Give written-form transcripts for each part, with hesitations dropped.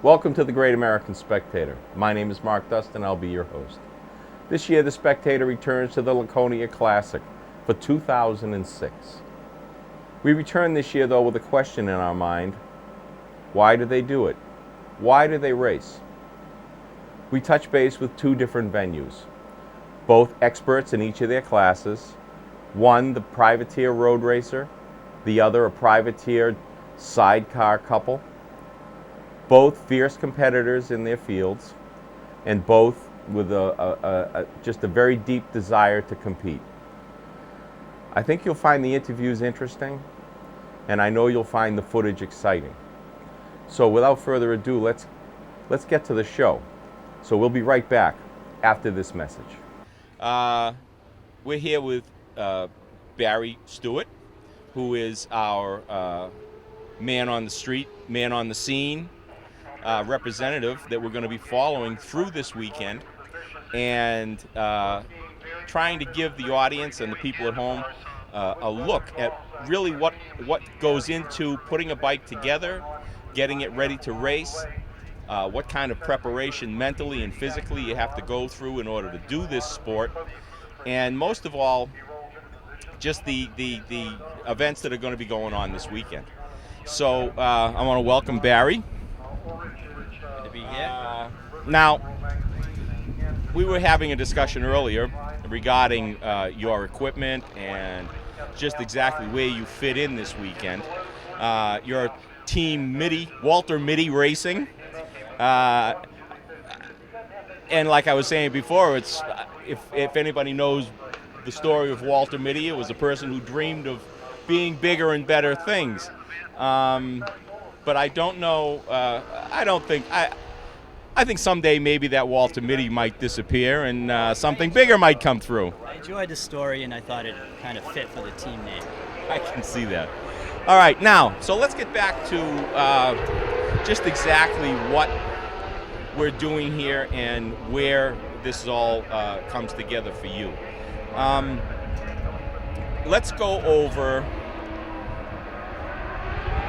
Welcome to the Great American Spectator. My name is Mark Dustin, I'll be your host. This year the Spectator returns to the Laconia Classic for 2006. We return this year though with a question in our mind. Why do they do it? Why do they race? We touch base with two different venues, both experts in each of their classes, one the privateer road racer, the other a privateer sidecar couple. Both fierce competitors in their fields, and both with just a very deep desire to compete. I think you'll find the interviews interesting, and I know you'll find the footage exciting. So without further ado, let's get to the show. So we'll be right back after this message. We're here with Barry Stewart, who is our man on the street, man on the scene, representative that we're going to be following through this weekend, and trying to give the audience and the people at home a look at really what goes into putting a bike together, getting it ready to race, what kind of preparation mentally and physically you have to go through in order to do this sport, and most of all, just the events that are going to be going on this weekend. So I want to welcome Barry. Good to be here. Now, we were having a discussion earlier regarding your equipment and just exactly where you fit in this weekend. Your team Walter Mitty Racing. And like I was saying before, it's if anybody knows the story of Walter Mitty, it was a person who dreamed of being bigger and better things. But I don't know. I think someday maybe that Walter Mitty might disappear and something bigger might come through. I enjoyed the story, and I thought it kind of fit for the team name. I can see that. All right, now, so let's get back to just exactly what we're doing here and where this all comes together for you. Let's go over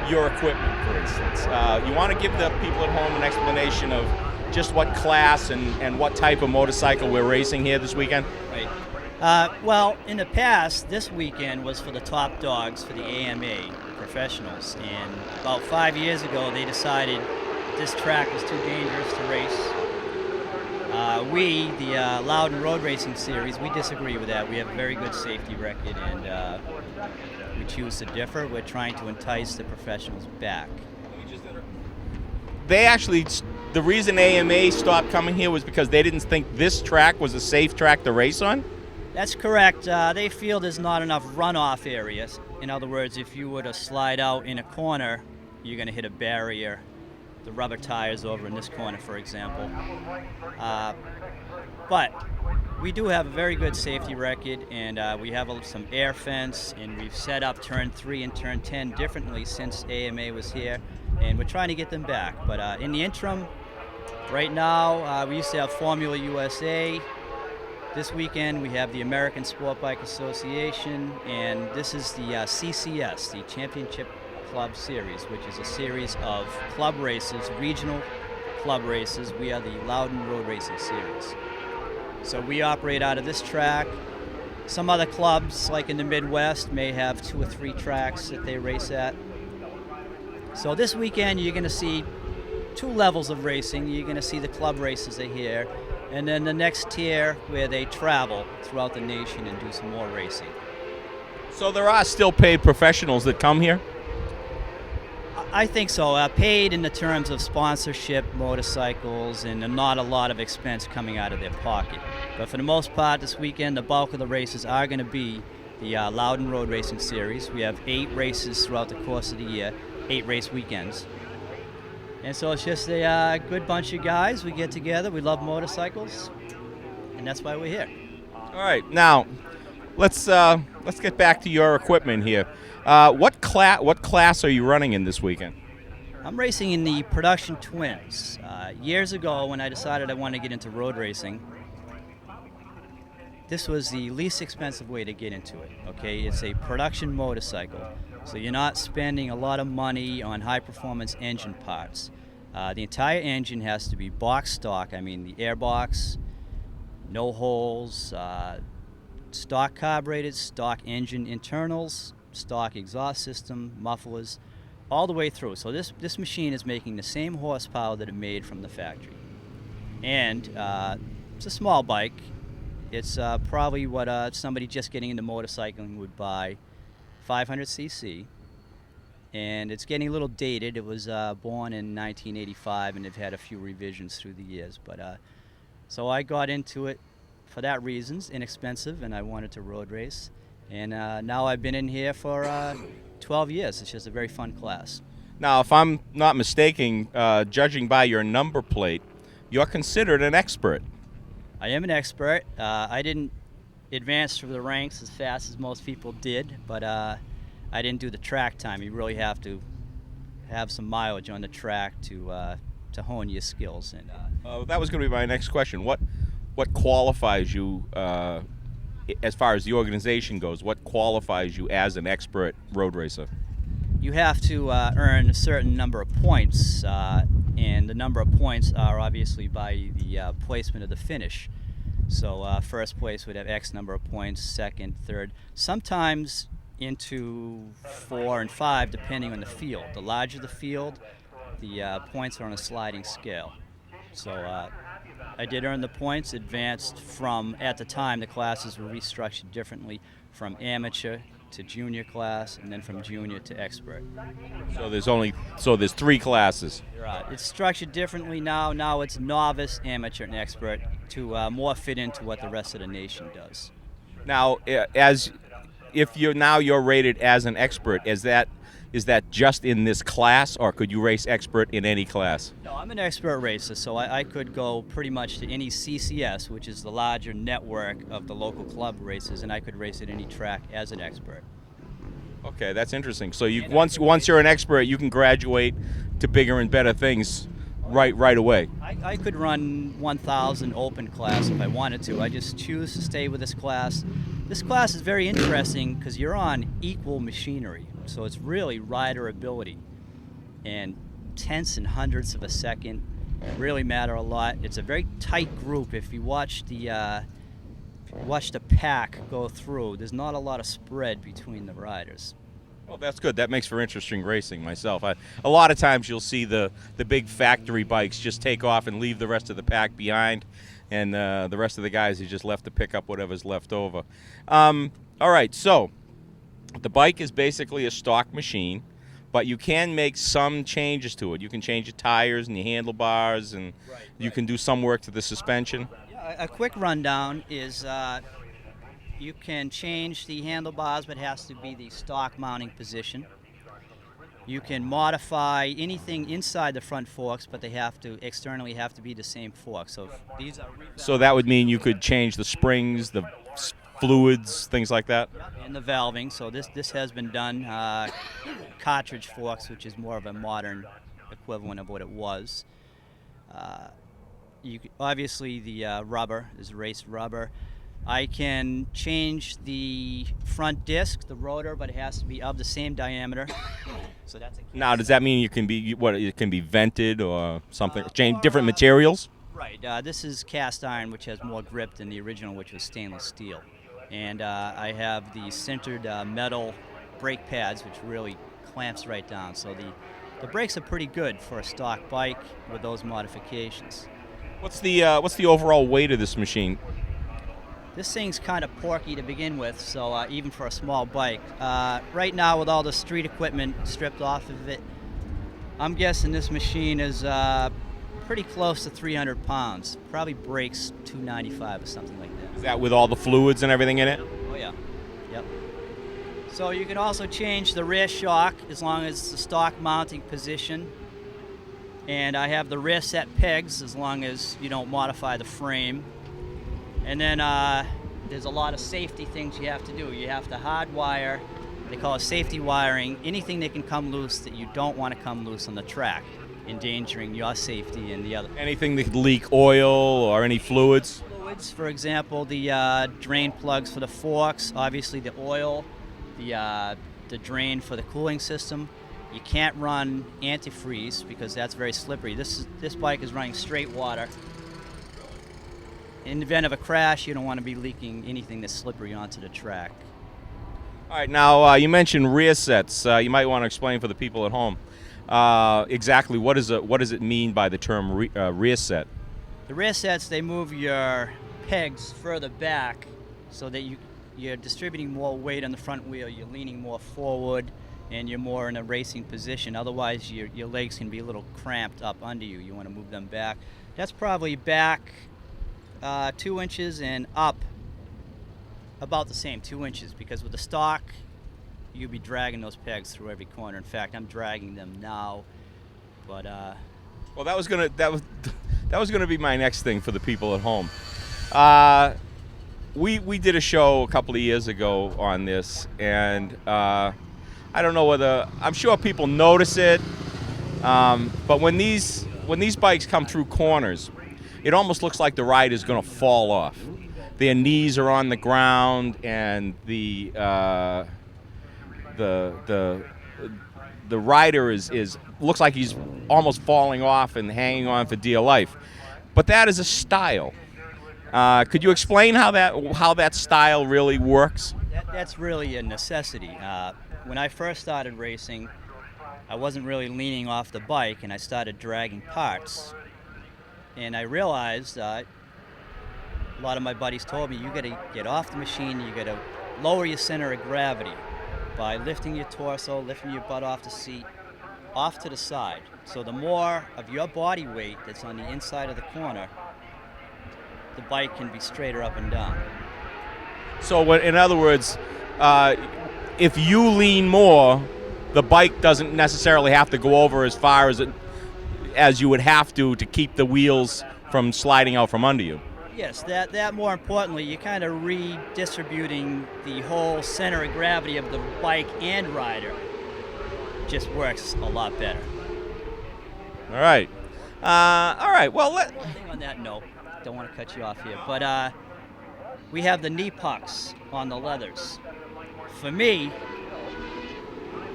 your equipment, for instance. You want to give the people at home an explanation of just what class and what type of motorcycle we're racing here this weekend? Right. Well, in the past, this weekend was for the top dogs for the AMA professionals, and about 5 years ago, they decided this track was too dangerous to race. We, the Loudon Road Racing Series, we disagree with that. We have a very good safety record, and we choose to differ. We're trying to entice the professionals back. The reason AMA stopped coming here was because they didn't think this track was a safe track to race on? That's correct. They feel there's not enough runoff areas. In other words, if you were to slide out in a corner, you're going to hit a barrier. The rubber tires over in this corner, for example. But we do have a very good safety record, and we have some air fence, and we've set up turn 3 and turn 10 differently since AMA was here, and we're trying to get them back. But in the interim, right now, we used to have Formula USA. This weekend, we have the American Sport Bike Association, and this is the CCS, the Championship Club Series, which is a series of club races, regional club races. We are the Loudon Road Racing Series. So we operate out of this track. Some other clubs, like in the Midwest, may have 2 or 3 tracks that they race at. So this weekend, you're going to see 2 levels of racing. You're going to see the club races are here, and then the next tier where they travel throughout the nation and do some more racing. So there are still paid professionals that come here? I think so. Paid in the terms of sponsorship, motorcycles, and not a lot of expense coming out of their pocket. But for the most part, this weekend, the bulk of the races are going to be the Loudon Road Racing Series. We have 8 races throughout the course of the year, 8 race weekends. And so it's just a good bunch of guys. We get together. We love motorcycles, and that's why we're here. All right, now let's get back to your equipment here. What class are you running in this weekend? I'm racing in the Production Twins. Years ago, when I decided I wanted to get into road racing, this was the least expensive way to get into it. Okay, it's a production motorcycle, so you're not spending a lot of money on high-performance engine parts. The entire engine has to be box stock. I mean, the airbox, no holes, stock carbureted, stock engine internals, stock exhaust system, mufflers, all the way through. So this machine is making the same horsepower that it made from the factory. And it's a small bike. It's probably what somebody just getting into motorcycling would buy, 500cc. And it's getting a little dated. It was born in 1985, and they've had a few revisions through the years. But so I got into it for that reasons, inexpensive, and I wanted to road race. And now I've been in here for 12 years. It's just a very fun class. Now, if I'm not mistaken, judging by your number plate, you're considered an expert. I am an expert. I didn't advance through the ranks as fast as most people did, but I didn't do the track time. You really have to have some mileage on the track to hone your skills. And that was going to be my next question. What qualifies you, as far as the organization goes, what qualifies you as an expert road racer? You have to earn a certain number of points, and the number of points are obviously by the placement of the finish. So first place would have X number of points, second, third, sometimes into 4 and 5 depending on the field. The larger the field, the points are on a sliding scale. So I did earn the points, advanced from, at the time the classes were restructured differently, from amateur to junior class, and then from junior to expert. So there's 3 classes. Right. It's structured differently now. Now it's novice, amateur, and expert to more fit into what the rest of the nation does. Now, if you're rated as an expert, is that just in this class, or could you race expert in any class? No, I'm an expert racer, so I could go pretty much to any CCS, which is the larger network of the local club races, and I could race at any track as an expert. Okay, that's interesting. So once you're an expert, you can graduate to bigger and better things right away. I could run 1,000 open class if I wanted to. I just choose to stay with this class. This class is very interesting because you're on equal machinery, so it's really rider ability. And tenths and hundredths of a second really matter a lot. It's a very tight group. If you watch the pack go through, there's not a lot of spread between the riders. Well, that's good. That makes for interesting racing myself. A lot of times you'll see the big factory bikes just take off and leave the rest of the pack behind, and the rest of the guys are just left to pick up whatever's left over. All right, so the bike is basically a stock machine, but you can make some changes to it. You can change your tires and your handlebars, and you can do some work to the suspension. Yeah, a quick rundown is you can change the handlebars, but it has to be the stock mounting position. You can modify anything inside the front forks, but they externally have to be the same fork. So these are So that would mean you could change the springs, the fluids, things like that? And the valving. So this has been done. Cartridge forks, which is more of a modern equivalent of what it was. Obviously the rubber is race rubber. I can change the front disc, the rotor, but it has to be of the same diameter. So that's now, does that mean it can be vented or something? Change different materials? Right. This is cast iron, which has more grip than the original, which was stainless steel. And I have the sintered metal brake pads, which really clamps right down. So the brakes are pretty good for a stock bike with those modifications. What's the overall weight of this machine? This thing's kind of porky to begin with, so even for a small bike. Right now, with all the street equipment stripped off of it, I'm guessing this machine is pretty close to 300 pounds. Probably brakes 295 or something like that. Is that with all the fluids and everything in it? Oh, yeah. Yep. So you can also change the rear shock as long as it's the stock mounting position. And I have the rear set pegs as long as you don't modify the frame. And then there's a lot of safety things you have to do. You have to hardwire, they call it safety wiring, anything that can come loose that you don't want to come loose on the track, endangering your safety and the other. Anything that could leak oil or any fluids? Fluids, for example, the drain plugs for the forks, obviously the oil, the drain for the cooling system. You can't run antifreeze because that's very slippery. This bike is running straight water. In the event of a crash, you don't want to be leaking anything that's slippery onto the track. All right, now you mentioned rear sets. You might want to explain for the people at home exactly what does it mean by the term rear set? The rear sets, they move your pegs further back so that you're distributing more weight on the front wheel. You're leaning more forward, and you're more in a racing position. Otherwise, your legs can be a little cramped up under you. You want to move them back. That's probably back 2 inches and up about the same, 2 inches, because with the stock, you'll be dragging those pegs through every corner. In fact, I'm dragging them now, but well, that was gonna be my next thing for the people at home. We did a show a couple of years ago on this, and I don't know whether, I'm sure people notice it, but when these bikes come through corners, it almost looks like the rider's going to fall off. Their knees are on the ground, and the rider is looks like he's almost falling off and hanging on for dear life. But that is a style. Could you explain how that style really works? That's really a necessity. When I first started racing, I wasn't really leaning off the bike, and I started dragging parts. And I realized a lot of my buddies told me, you got to get off the machine, you got to lower your center of gravity by lifting your torso, lifting your butt off the seat, off to the side. So the more of your body weight that's on the inside of the corner, the bike can be straighter up and down. So in other words, if you lean more, the bike doesn't necessarily have to go over as far as you would have to keep the wheels from sliding out from under you. Yes, that more importantly, you're kind of redistributing the whole center of gravity of the bike and rider. Just works a lot better. All right. Well, One thing on that note, don't want to cut you off here, but we have the knee pucks on the leathers. For me,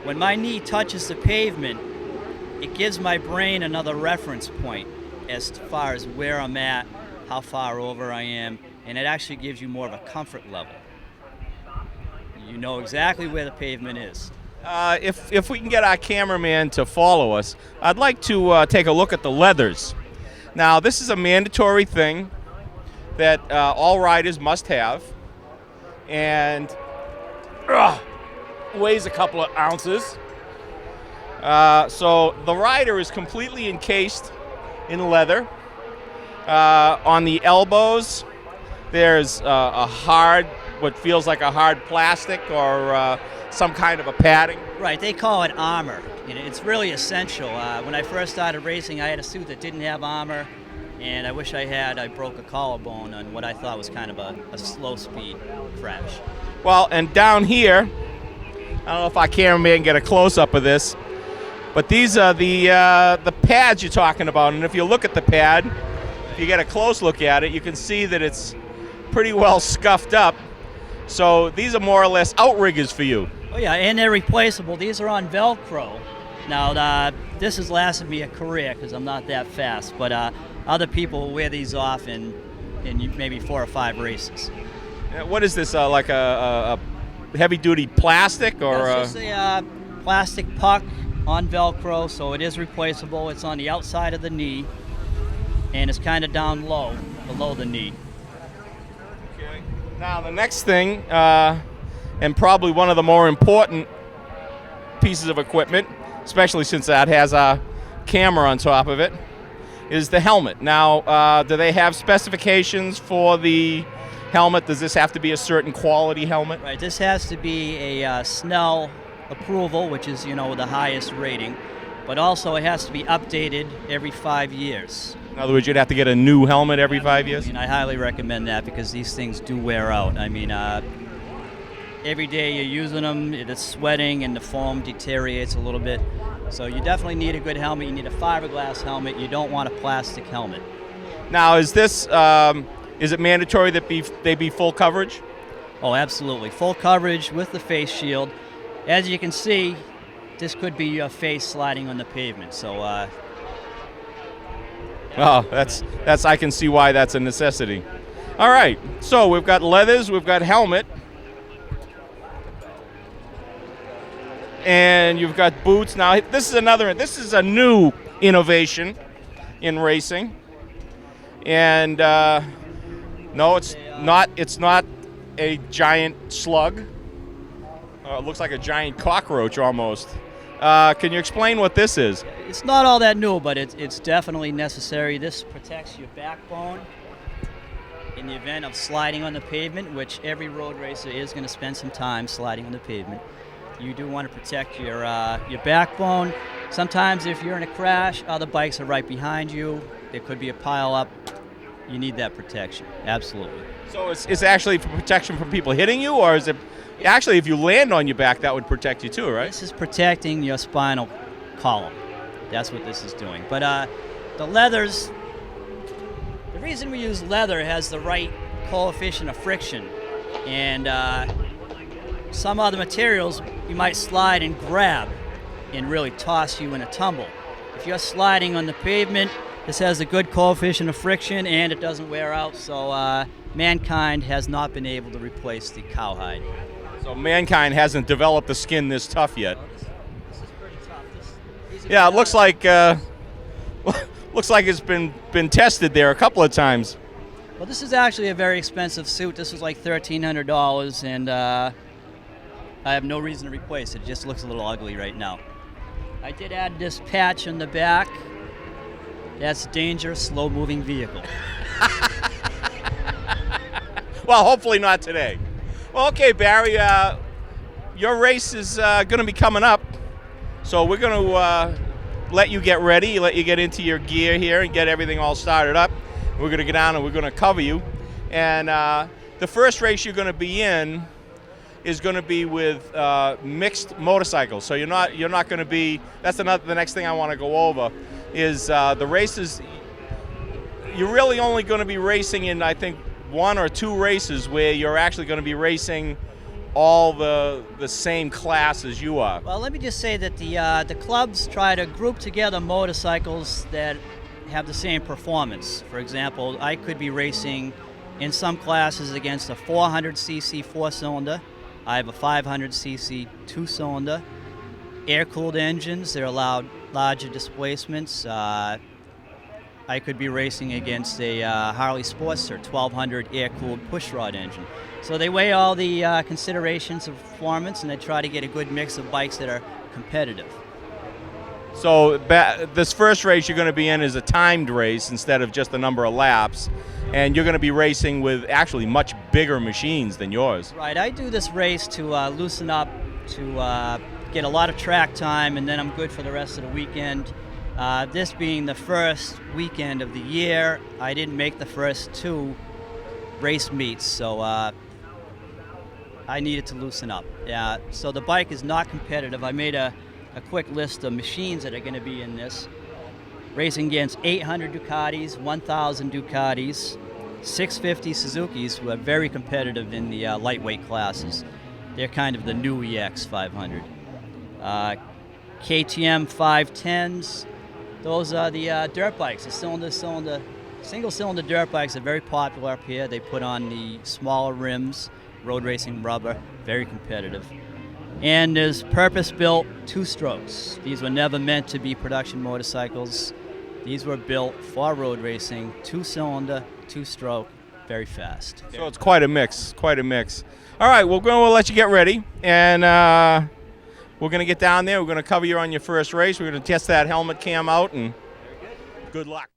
when my knee touches the pavement, it gives my brain another reference point as far as where I'm at, how far over I am, and it actually gives you more of a comfort level. You know exactly where the pavement is. If we can get our cameraman to follow us, I'd like to take a look at the leathers. Now, this is a mandatory thing that all riders must have, and weighs a couple of ounces. So the rider is completely encased in leather. On the elbows, there's a hard, what feels like a hard plastic or some kind of a padding. Right, they call it armor. It's really essential. When I first started racing, I had a suit that didn't have armor, and I wish I had. I broke a collarbone on what I thought was kind of a slow speed crash. Well, and down here, I don't know if our cameraman can get a close-up of this, but these are the pads you're talking about. And if you look at the pad, if you get a close look at it, you can see that it's pretty well scuffed up. So these are more or less outriggers for you. Oh yeah, and they're replaceable. These are on Velcro. Now, this has lasted me a career because I'm not that fast, but other people will wear these off in maybe 4 or 5 races. What is this, like a heavy-duty plastic? Or It's just a plastic puck on Velcro, so it is replaceable. It's on the outside of the knee, and it's kind of down low, below the knee. Okay. Now, the next thing, and probably one of the more important pieces of equipment, especially since that has a camera on top of it, is the helmet. Now, do they have specifications for the helmet? Does this have to be a certain quality helmet? Right, this has to be a Snell approval, which is, the highest rating, but also it has to be updated every 5 years. In other words, you'd have to get a new helmet every 5 years? I highly recommend that because these things do wear out. Every day you're using them, it's sweating and the foam deteriorates a little bit. So you definitely need a good helmet. You need a fiberglass helmet. You don't want a plastic helmet. Now, is this, is it mandatory that they be full coverage? Oh, absolutely. Full coverage with the face shield. As you can see, this could be your face sliding on the pavement. So Oh, that's I can see why that's a necessity. All right, so we've got leathers, we've got helmet, and you've got boots. Now this is a new innovation in racing, and no, it's not a giant slug. It looks like a giant cockroach almost. Can you explain what this is? it's not all that new, but it's definitely necessary. This protects your backbone in the event of sliding on the pavement, which every road racer is going to spend some time sliding on the pavement. You do want to protect your backbone. Sometimes if you're in a crash, other bikes are right behind you. There could be a pile up. You need that protection, absolutely. So it's actually for protection from people hitting you, or is it actually if you land on your back, that would protect you too, right? This is protecting your spinal column. That's what this is doing. But the leathers, the reason we use leather has the right coefficient of friction, and some other materials you might slide and grab and really toss you in a tumble. If you're sliding on the pavement, this has a good coefficient of friction and it doesn't wear out, so mankind has not been able to replace the cowhide. So mankind hasn't developed a skin this tough yet. This is pretty tough. Yeah, it looks like it's been tested there a couple of times. Well, this is actually a very expensive suit. This was like $1,300, and I have no reason to replace it. It just looks a little ugly right now. I did add this patch on the back. That's dangerous, slow-moving vehicle. Well, hopefully not today. Well, okay, Barry, your race is going to be coming up, so we're going to let you get ready, let you get into your gear here and get everything all started up. We're going to get down and we're going to cover you. And the first race you're going to be in is going to be with mixed motorcycles. So you're not going to be. That's the next thing I want to go over is the races. You're really only going to be racing in, I think, 1 or 2 races where you're actually going to be racing all the same class as you are. Well, let me just say that the clubs try to group together motorcycles that have the same performance. For example, I could be racing in some classes against a 400cc 4-cylinder. I have a 500cc 2-cylinder. Air-cooled engines, they're allowed larger displacements. I could be racing against a Harley Sportster 1200 air-cooled pushrod engine. So they weigh all the considerations of performance, and they try to get a good mix of bikes that are competitive. So this first race you're going to be in is a timed race instead of just a number of laps, and you're going to be racing with actually much bigger machines than yours. Right, I do this race to loosen up, to get a lot of track time, and then I'm good for the rest of the weekend. This being the first weekend of the year, I didn't make the first 2 race meets, so I needed to loosen up. So the bike is not competitive. I made a quick list of machines that are going to be in this. Racing against 800 Ducatis, 1,000 Ducatis, 650 Suzukis, who are very competitive in the lightweight classes. They're kind of the new EX 500. KTM 510s, those are the dirt bikes. The single-cylinder dirt bikes are very popular up here. They put on the smaller rims, road racing rubber, very competitive. And there's purpose-built 2-strokes. These were never meant to be production motorcycles. These were built for road racing, 2-cylinder, 2-stroke, very fast. So it's quite a mix, quite a mix. All right, we're going to let you get ready, and we're going to get down there. We're going to cover you on your first race. We're going to test that helmet cam out, and good luck.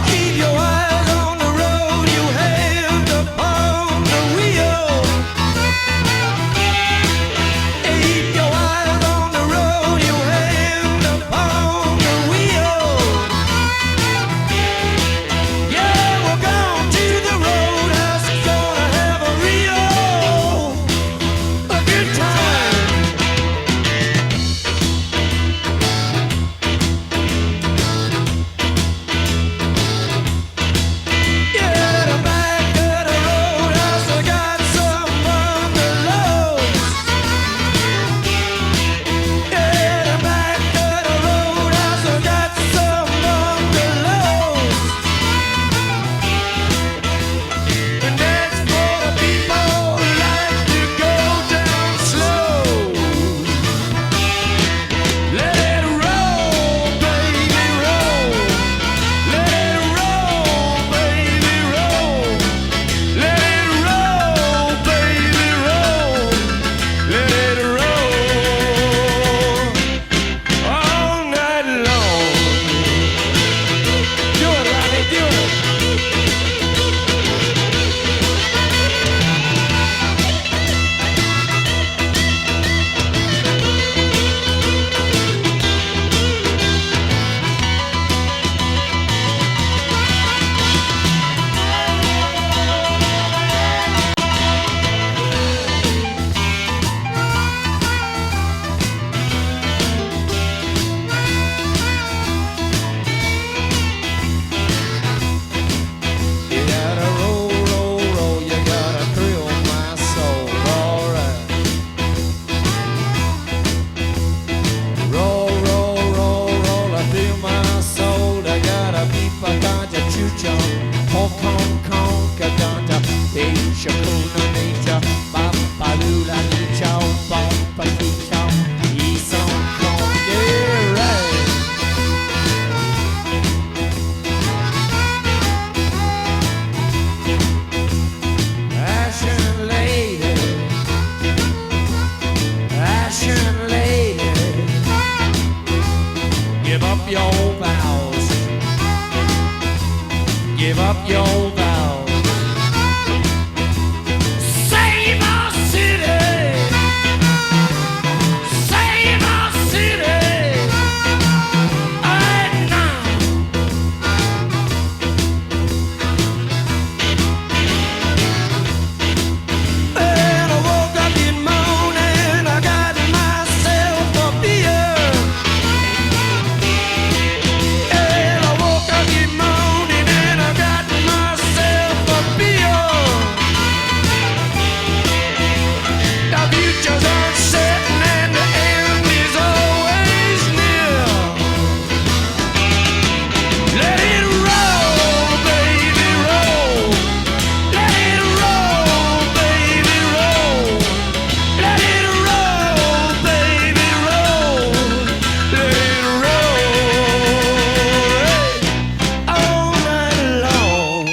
Keep your eyes on the road, you have to pound the wheel. your vows. Give up your vows. Save our city. Save our city. Right now. When I woke up this morning, I got myself a beer. And I woke up this morning and I got myself a beer. The future's uncertain and the end is always near. Let it roll, baby, roll. Let it roll, baby, roll. Let it roll, baby, roll. Let it roll all night long.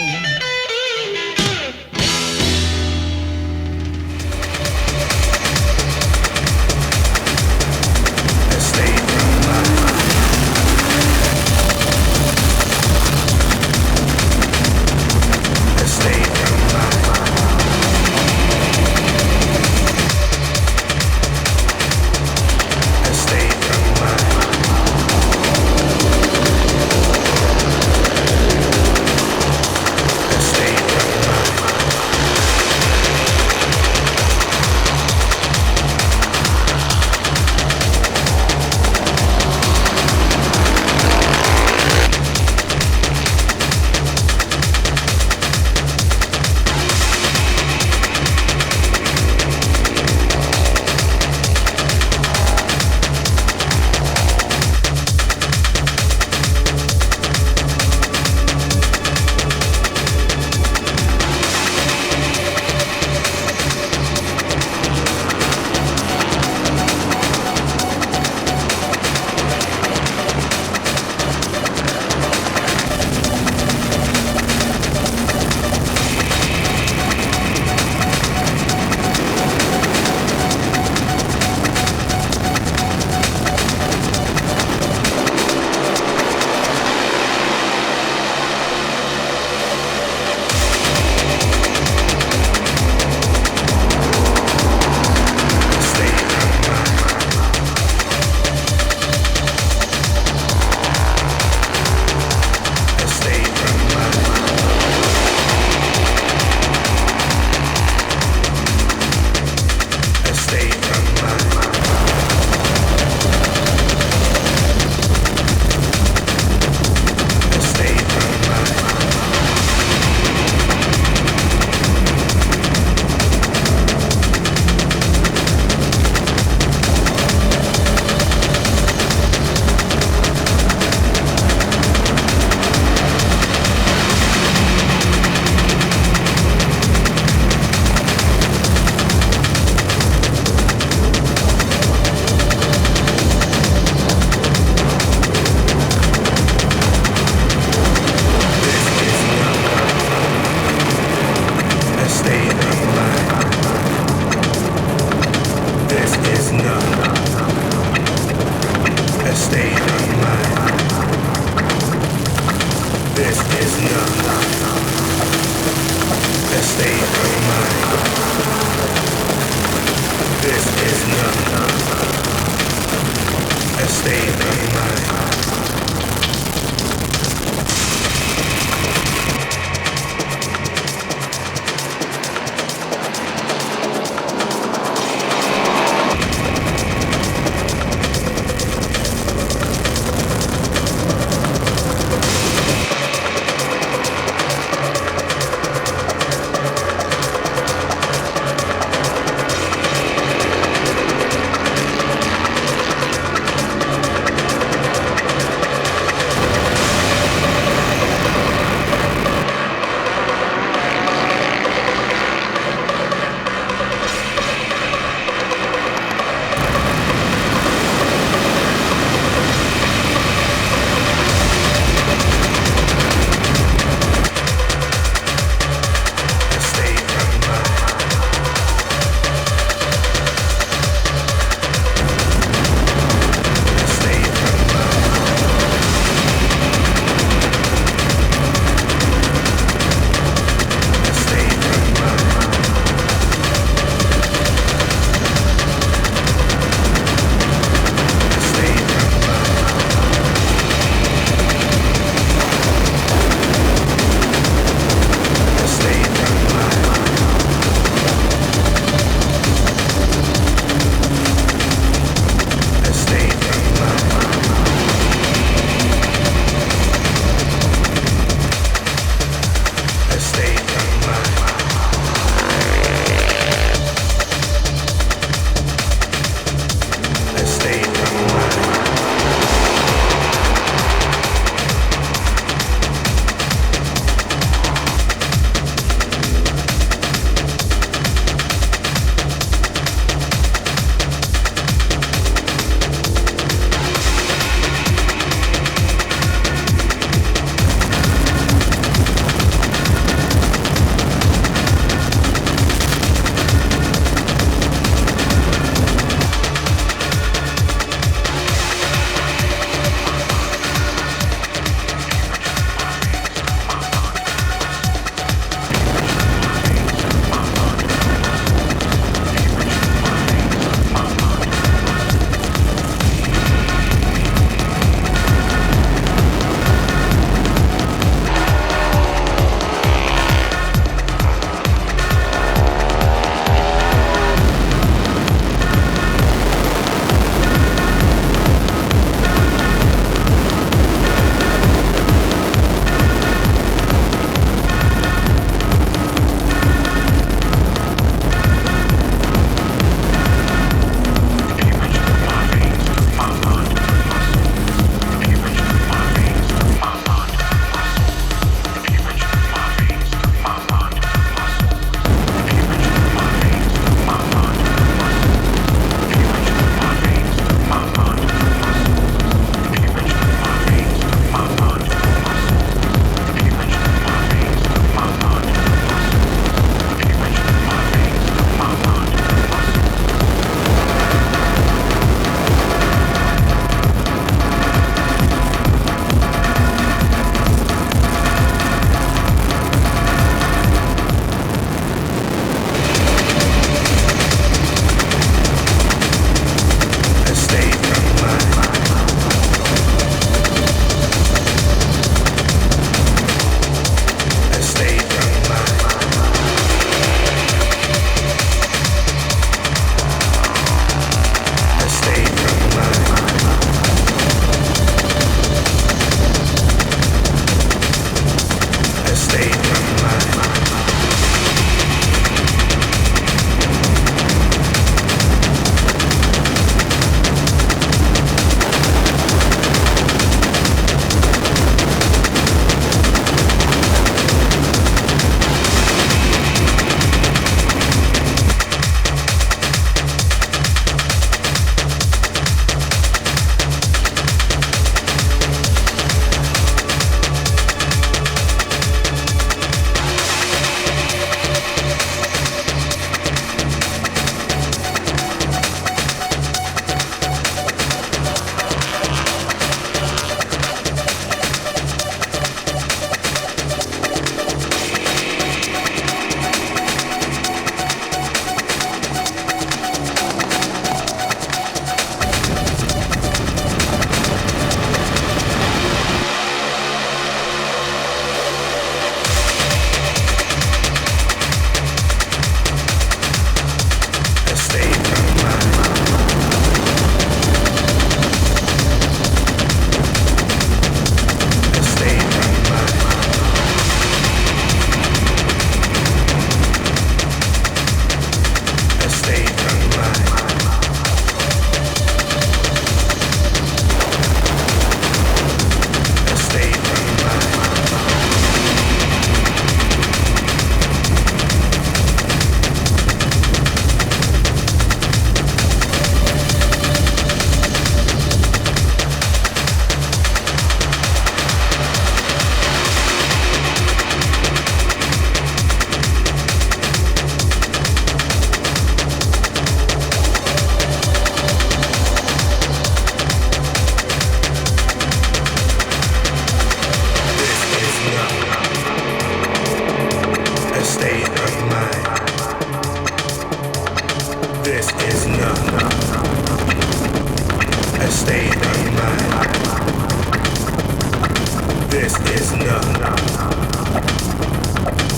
This is not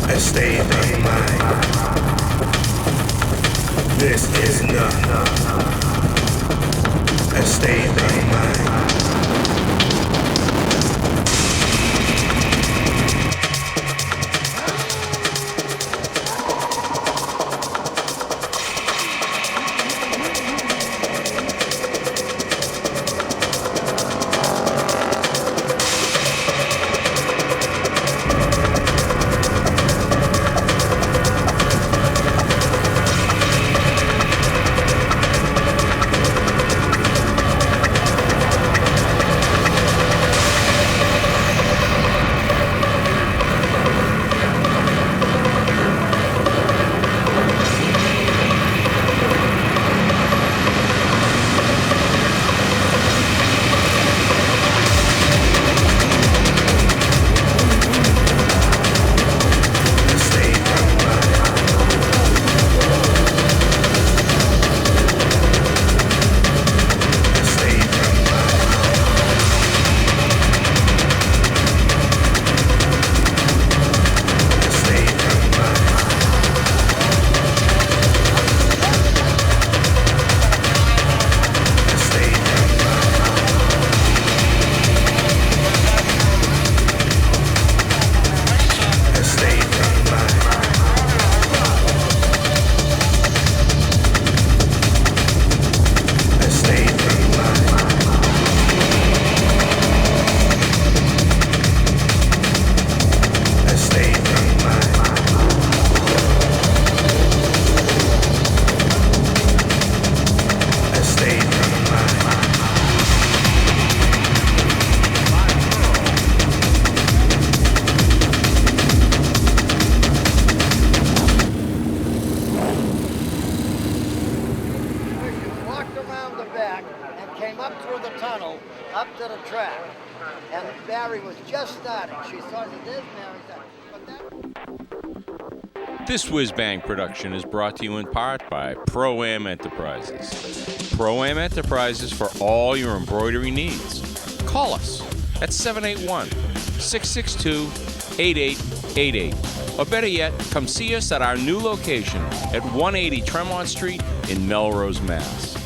a state of mind. This is not a state of mind. up to the track. And Barry was just starting. She saw that there's Mary. But that... This Whiz Bang production is brought to you in part by Pro-Am Enterprises. Pro-Am Enterprises for all your embroidery needs. Call us at 781-662-8888. Or better yet, come see us at our new location at 180 Tremont Street in Melrose, Mass.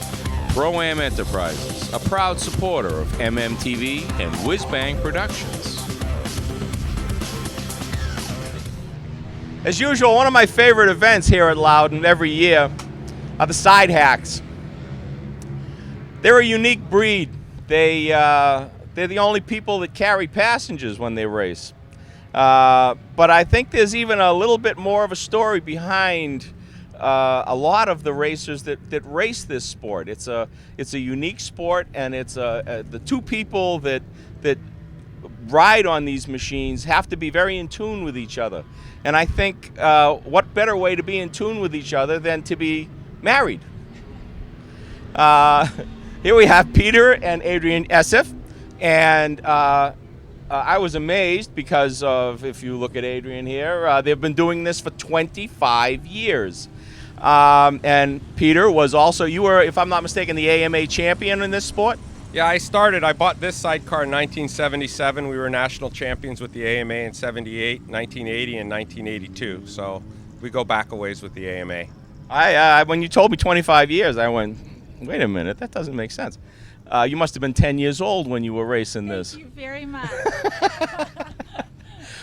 Pro-Am Enterprises, a proud supporter of MMTV and Whiz Bang Productions. As usual, one of my favorite events here at Loudon every year are the Side Hacks. They're a unique breed. They're the only people that carry passengers when they race. But I think there's even a little bit more of a story behind a lot of the racers that race this sport. It's a unique sport, and it's the two people that ride on these machines have to be very in tune with each other. And I think what better way to be in tune with each other than to be married? Here we have Peter and Adrian Essef, and I was amazed because of, if you look at Adrian here, they've been doing this for 25 years. And Peter was also, you were, if I'm not mistaken, the AMA champion in this sport? Yeah, I bought this sidecar in 1977. We were national champions with the AMA in 78, 1980, and 1982. So we go back a ways with the AMA. When you told me 25 years, I went, wait a minute, that doesn't make sense. You must have been 10 years old when you were racing this. Thank you very much.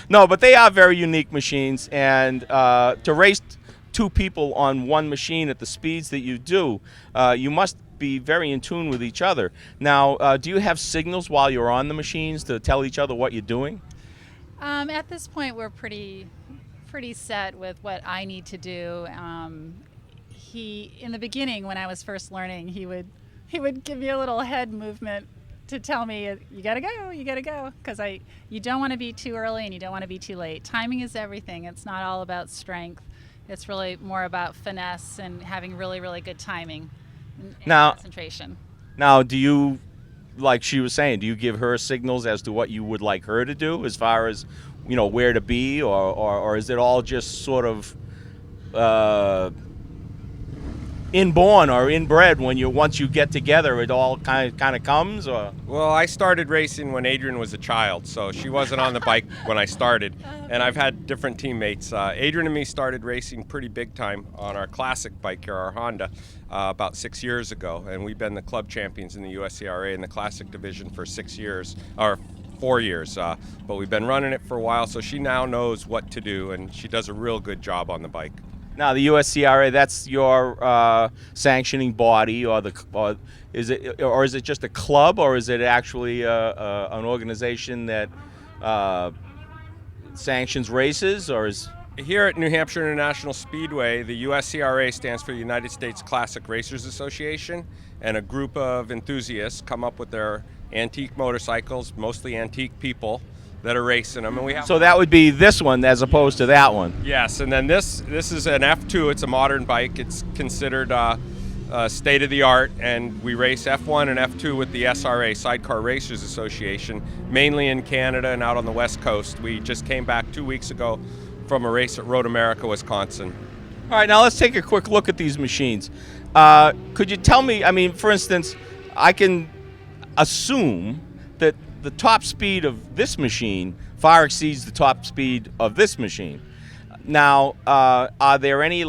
No, but they are very unique machines, and to race two people on one machine at the speeds that you do, you must be very in tune with each other. Now, do you have signals while you're on the machines to tell each other what you're doing? At this point, we're pretty set with what I need to do. In the beginning, when I was first learning, he would give me a little head movement to tell me, you gotta go, because you don't want to be too early and you don't want to be too late. Timing is everything. It's not all about strength. It's really more about finesse and having really, really good timing and concentration. Now, do you, like she was saying, do you give her signals as to what you would like her to do as far as, where to be, or is it all just sort of inborn or inbred when once you get together, it all kind of comes? Or Well, I started racing when Adrian was a child, so she wasn't on the bike when I started, and I've had different teammates. Adrian and me started racing pretty big time on our classic bike here, our Honda, about 6 years ago, and we've been the club champions in the USCRA in the classic division for 6 years, or 4 years, but we've been running it for a while, so she now knows what to do, and she does a real good job on the bike. now the USCRA, that's your sanctioning body, or is it just a club, or is it actually an organization that sanctions races, or is? Here at New Hampshire International Speedway, the USCRA stands for the United States Classic Racers Association, and a group of enthusiasts come up with their antique motorcycles, mostly antique people that are racing them, and we have. So that would be this one as opposed to that one. Yes, and then this is an F2. It's a modern bike. It's considered state of the art, and we race F1 and F2 with the SRA, Sidecar Racers Association, mainly in Canada and out on the West Coast. We just came back 2 weeks ago from a race at Road America, Wisconsin. All right, now let's take a quick look at these machines. Could you tell me, I mean, for instance, I can assume that the top speed of this machine far exceeds the top speed of this machine. Now, are there any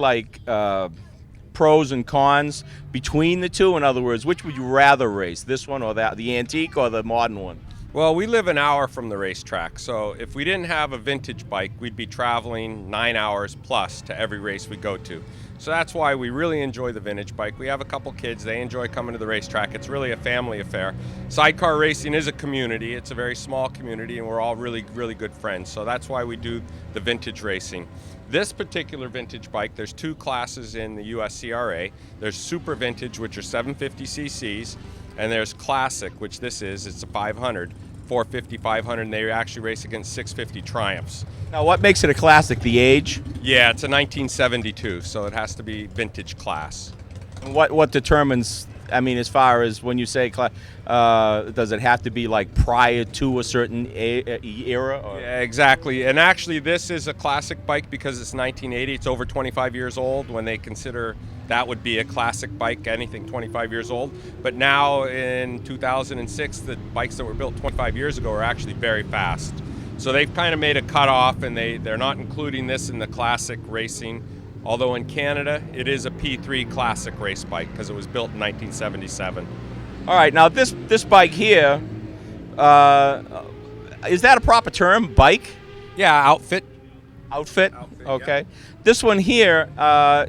pros and cons between the two? In other words, which would you rather race, this one or that, the antique or the modern one? Well, we live an hour from the racetrack, so if we didn't have a vintage bike, we'd be traveling 9 hours plus to every race we go to. So that's why we really enjoy the vintage bike. We have a couple kids, they enjoy coming to the racetrack. It's really a family affair. Sidecar racing is a community. It's a very small community, and we're all really, really good friends. So that's why we do the vintage racing. This particular vintage bike, there's two classes in the USCRA. There's super vintage, which are 750 cc's, and there's classic, which it's a 500, 450, 500, and they actually race against 650 Triumphs. Now, what makes it a classic? The age? Yeah, it's a 1972, so it has to be vintage class. And what determines, I mean, as far as when you say does it have to be like prior to a certain era? Or? Yeah, exactly. And actually, this is a classic bike because it's 1980. It's over 25 years old when they consider that would be a classic bike, anything 25 years old. But now in 2006, the bikes that were built 25 years ago are actually very fast. So they've kind of made a cutoff, and they're not including this in the classic racing. Although in Canada, it is a P3 classic race bike because it was built in 1977. All right, now this bike here, is that a proper term, bike? Yeah, outfit. Outfit? Okay. Yeah. This one here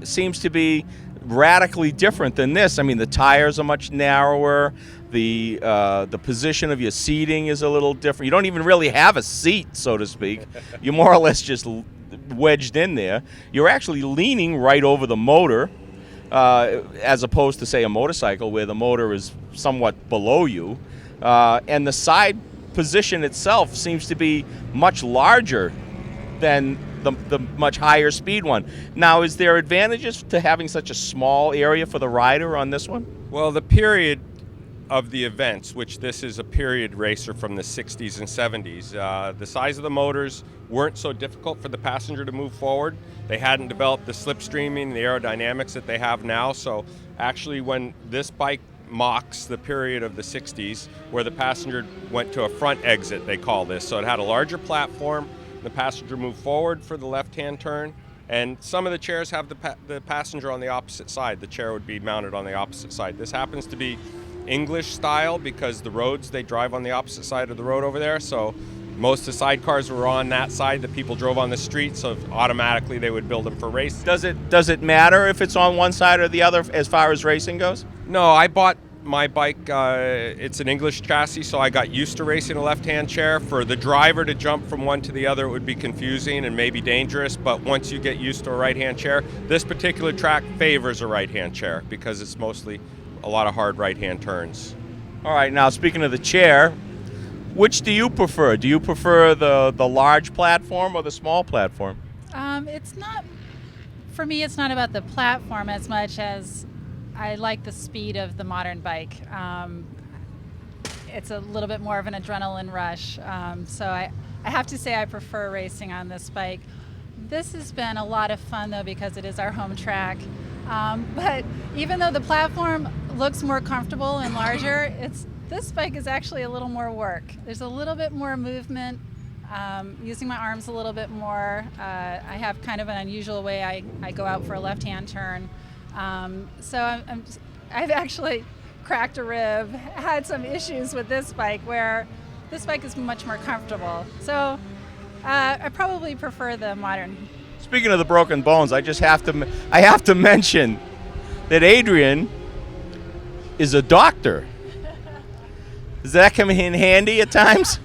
seems to be radically different than this. I mean, the tires are much narrower. The position of your seating is a little different. You don't even really have a seat, so to speak. You're more or less just wedged in there. You're actually leaning right over the motor, as opposed to, say, a motorcycle where the motor is somewhat below you. And the side position itself seems to be much larger than the much higher speed one. Now, is there advantages to having such a small area for the rider on this one? Well, the period of the events, which this is a period racer from the 60s and 70s, the size of the motors weren't so difficult for the passenger to move forward. They hadn't developed the slipstreaming, the aerodynamics that they have now. So actually, when this bike mocks the period of the 60s, where the passenger went to a front exit, they call this. So it had a larger platform. The passenger moved forward for the left-hand turn, and some of the chairs have the passenger on the opposite side. The chair would be mounted on the opposite side. This happens to be English style because the roads, they drive on the opposite side of the road over there. So most of the sidecars were on that side. The people drove on the street, so automatically they would build them for race. Does it matter if it's on one side or the other as far as racing goes? No, I bought my bike, it's an English chassis, so I got used to racing a left-hand chair. For the driver to jump from one to the other, it would be confusing and maybe dangerous, but once you get used to a right-hand chair, this particular track favors a right-hand chair because it's mostly a lot of hard right-hand turns. All right, now speaking of the chair, which do you prefer? Do you prefer the large platform or the small platform? It's not, for me, it's not about the platform as much as I like the speed of the modern bike. It's a little bit more of an adrenaline rush. So I have to say I prefer racing on this bike. This has been a lot of fun though because it is our home track. But even though the platform looks more comfortable and larger, this bike is actually a little more work. There's a little bit more movement, using my arms a little bit more. I have kind of an unusual way I go out for a left-hand turn. So I've actually cracked a rib, had some issues with this bike where this bike is much more comfortable. So I probably prefer the modern. Speaking of the broken bones, I have to mention that Adrian is a doctor. Does that come in handy at times?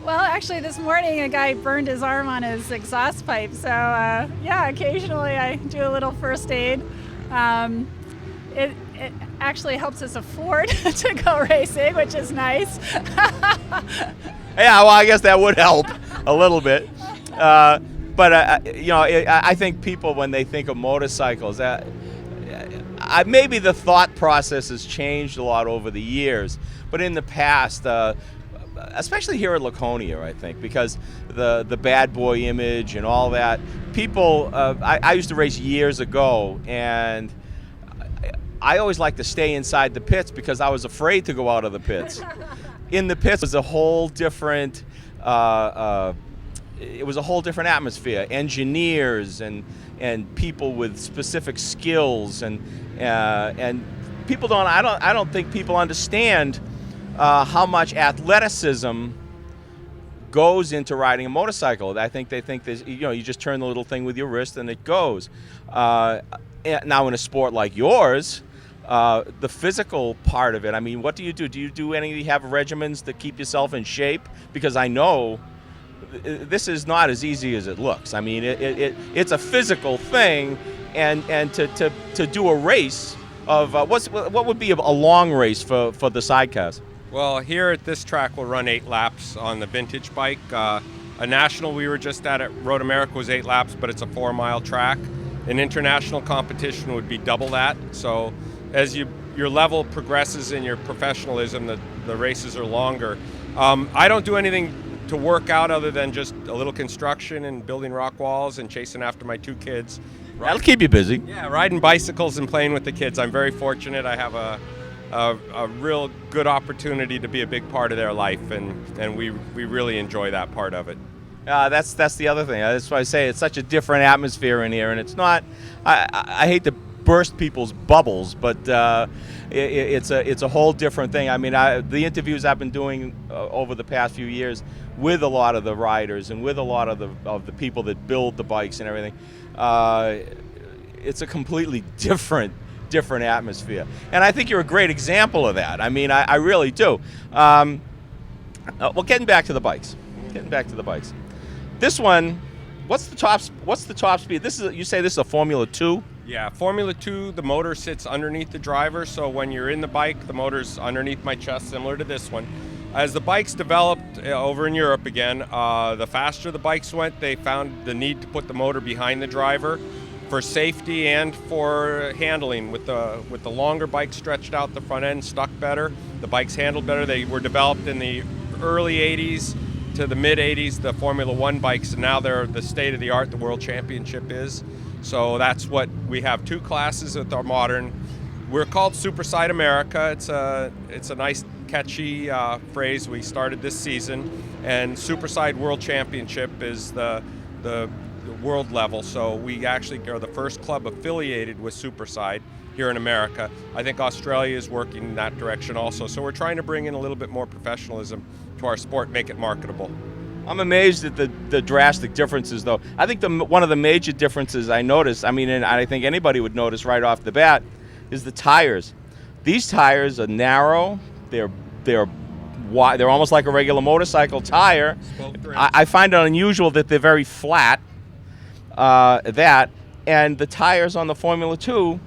Well, actually, this morning a guy burned his arm on his exhaust pipe. So yeah, occasionally I do a little first aid. It actually helps us afford to go racing, which is nice. Yeah, well, I guess that would help a little bit. But I think people, when they think of motorcycles, maybe the thought process has changed a lot over the years. But in the past, especially here at Laconia, I think, because the bad boy image and all that, people. I used to race years ago, and I always liked to stay inside the pits because I was afraid to go out of the pits. In the pits was a whole different. It was a whole different atmosphere. Engineers and people with specific skills and people don't. I don't think people understand how much athleticism goes into riding a motorcycle. I think they think there's, you just turn the little thing with your wrist and it goes. Now in a sport like yours, the physical part of it. I mean, what do you do? Do you have regimens to keep yourself in shape? Because I know this is not as easy as it looks. I mean, it's a physical thing, and to do a race of what would be a long race for the sidecars? Well, here at this track, we'll run 8 laps on the vintage bike. A national we were just at Road America was 8 laps, but it's a 4-mile track. An international competition would be double that. So as your level progresses in your professionalism, the races are longer. I don't do anything to work out other than just a little construction and building rock walls and chasing after my 2 kids. That'll keep you busy. Yeah, riding bicycles and playing with the kids. I'm very fortunate. I have a real good opportunity to be a big part of their life, and we really enjoy that part of it. That's the other thing. That's why I say it's such a different atmosphere in here, and it's not. I hate to burst people's bubbles, but it's a whole different thing. I mean, the interviews I've been doing over the past few years with a lot of the riders and with a lot of the people that build the bikes and everything, it's a completely different atmosphere. And I think you're a great example of that. I mean, I really do. Well, getting back to the bikes. This one, what's the top speed? You say this is a Formula 2? Yeah, Formula 2, the motor sits underneath the driver, so when you're in the bike, the motor's underneath my chest, similar to this one. As the bikes developed over in Europe again, the faster the bikes went, they found the need to put the motor behind the driver for safety and for handling. With the longer bikes stretched out, the front end stuck better, the bikes handled better. They were developed in the early 80s to the mid 80s, the Formula 1 bikes, and now they're the state of the art, the World Championship is. So that's what we have, 2 classes with our modern. We're called Superside America. It's a nice catchy phrase we started this season, and Superside World Championship is the world level. So we actually are the first club affiliated with Superside here in America. I think Australia is working in that direction also. So we're trying to bring in a little bit more professionalism to our sport, make it marketable. I'm amazed at the drastic differences, though. I think one of the major differences I noticed, I mean, and I think anybody would notice right off the bat, is the tires. These tires are narrow. They're wide. They're almost like a regular motorcycle tire. I find it unusual that they're very flat. And the tires on the Formula 2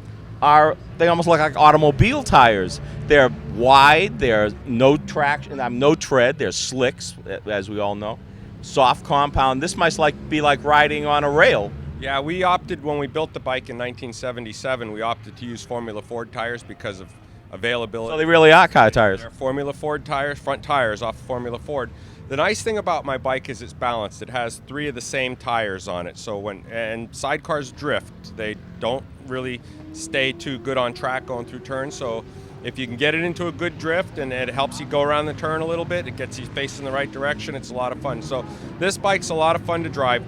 they almost look like automobile tires. They're wide. They're no traction. No tread. They're slicks, as we all know. Soft compound. This might be like riding on a rail. Yeah, we opted when we built the bike in 1977. We opted to use Formula Ford tires because of availability. So they really are car tires. They're Formula Ford tires, front tires off Formula Ford. The nice thing about my bike is it's balanced. It has 3 of the same tires on it. So and sidecars drift, they don't really stay too good on track going through turns. So if you can get it into a good drift and it helps you go around the turn a little bit, it gets you facing the right direction, it's a lot of fun. So this bike's a lot of fun to drive.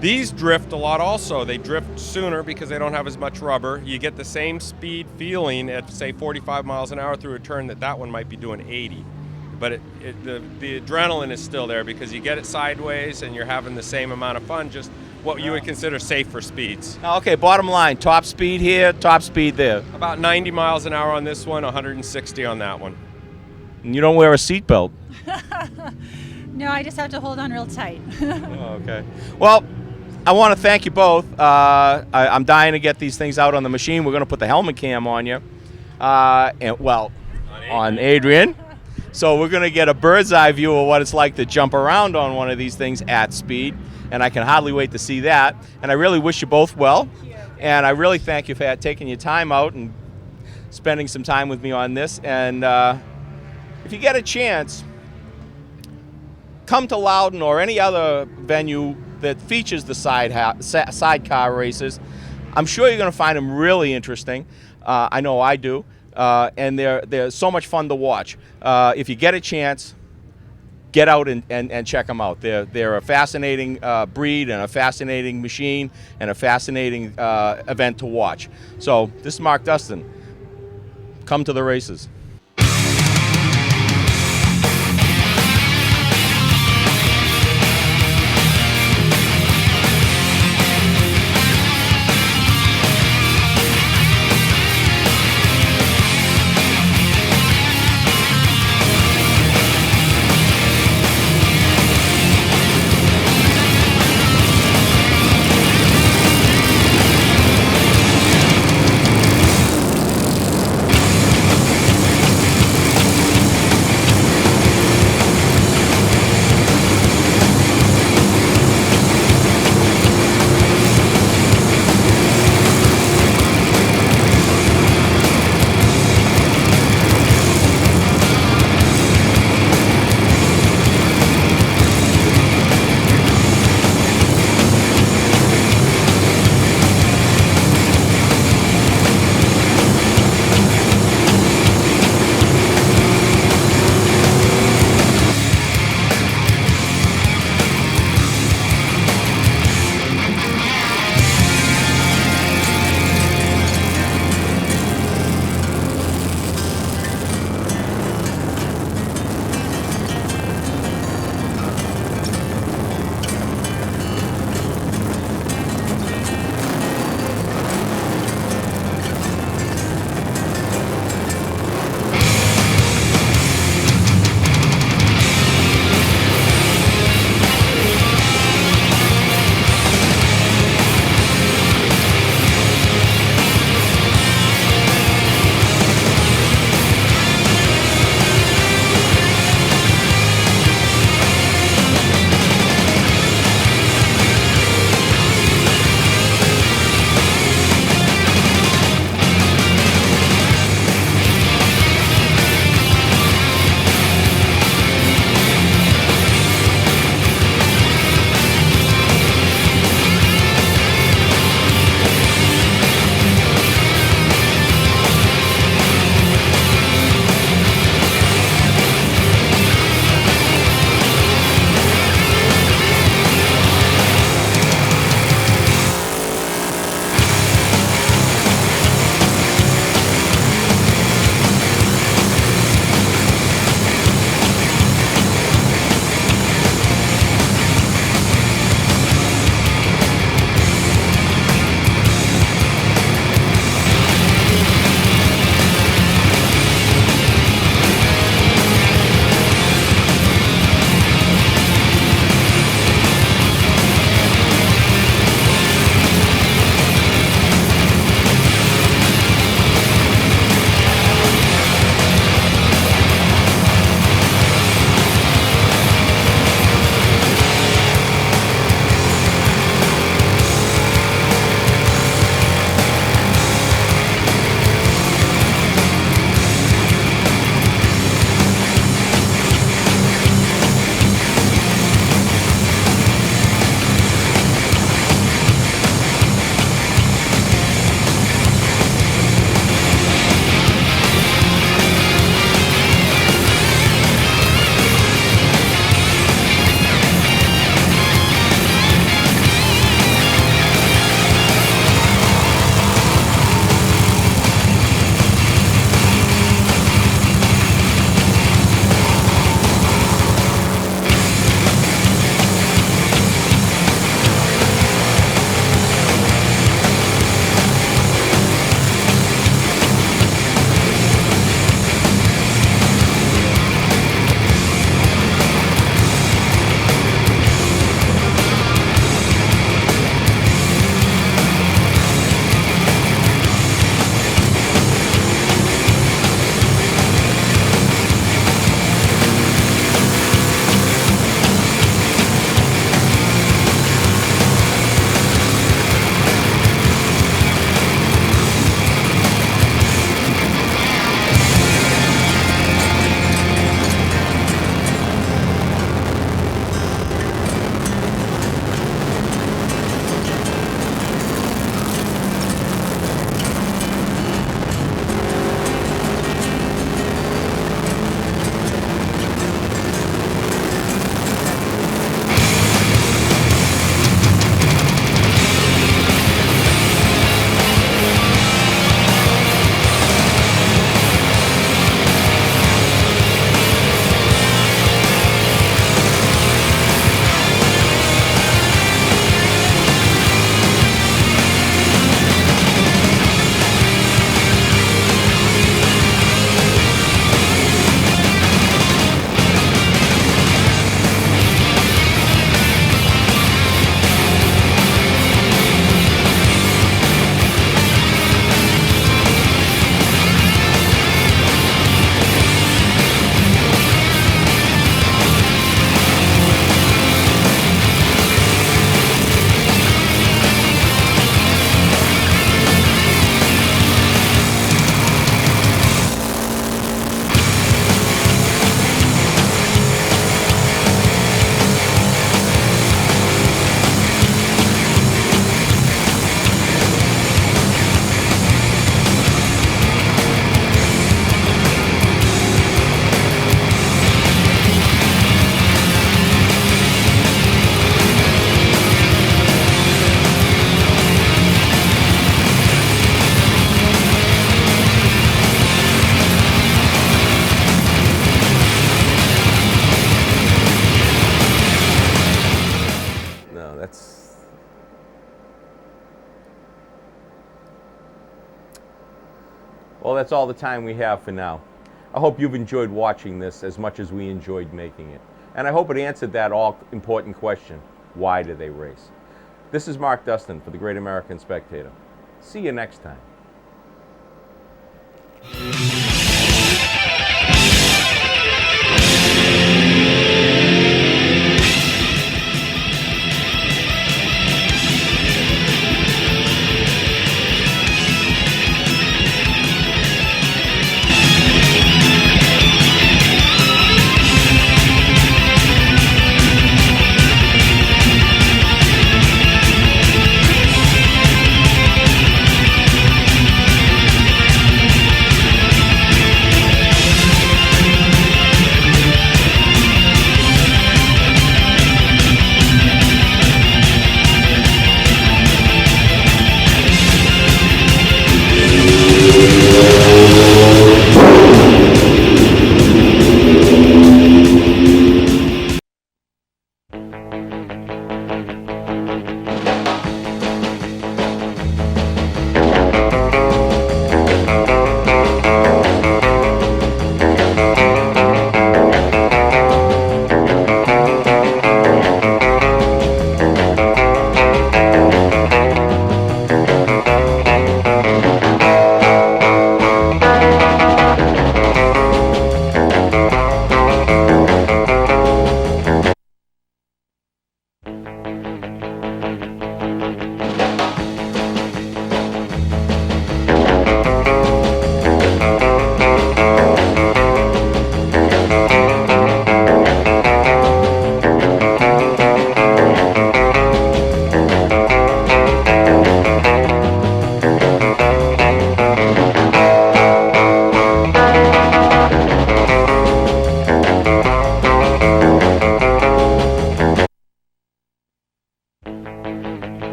These drift a lot also. They drift sooner because they don't have as much rubber. You get the same speed feeling at, say, 45 miles an hour through a turn that one might be doing 80. But the adrenaline is still there because you get it sideways and you're having the same amount of fun, just what you would consider safer speeds. Okay, bottom line, top speed here, top speed there. About 90 miles an hour on this one, 160 on that one. And you don't wear a seatbelt. No, I just have to hold on real tight. Okay. Well, I want to thank you both. I'm dying to get these things out on the machine. We're going to put the helmet cam on you. On Adrian. So we're going to get a bird's eye view of what it's like to jump around on one of these things at speed. And I can hardly wait to see that. And I really wish you both well. And I really thank you for taking your time out and spending some time with me on this. And if you get a chance, come to Loudon or any other venue that features the sidecar races. I'm sure you're going to find them really interesting. I know I do. And they're so much fun to watch. If you get a chance, get out and check them out. They're a fascinating breed and a fascinating machine and a fascinating event to watch. So this is Mark Dustin. Come to the races. Well, that's all the time we have for now. I hope you've enjoyed watching this as much as we enjoyed making it. And I hope it answered that all-important question, why do they race? This is Mark Dustin for the Great American Spectator. See you next time.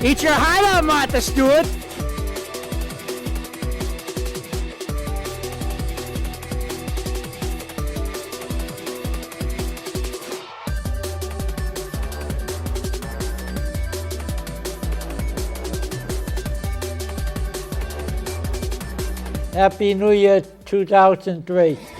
Eat your heart out, Martha Stewart. Happy New Year 2003.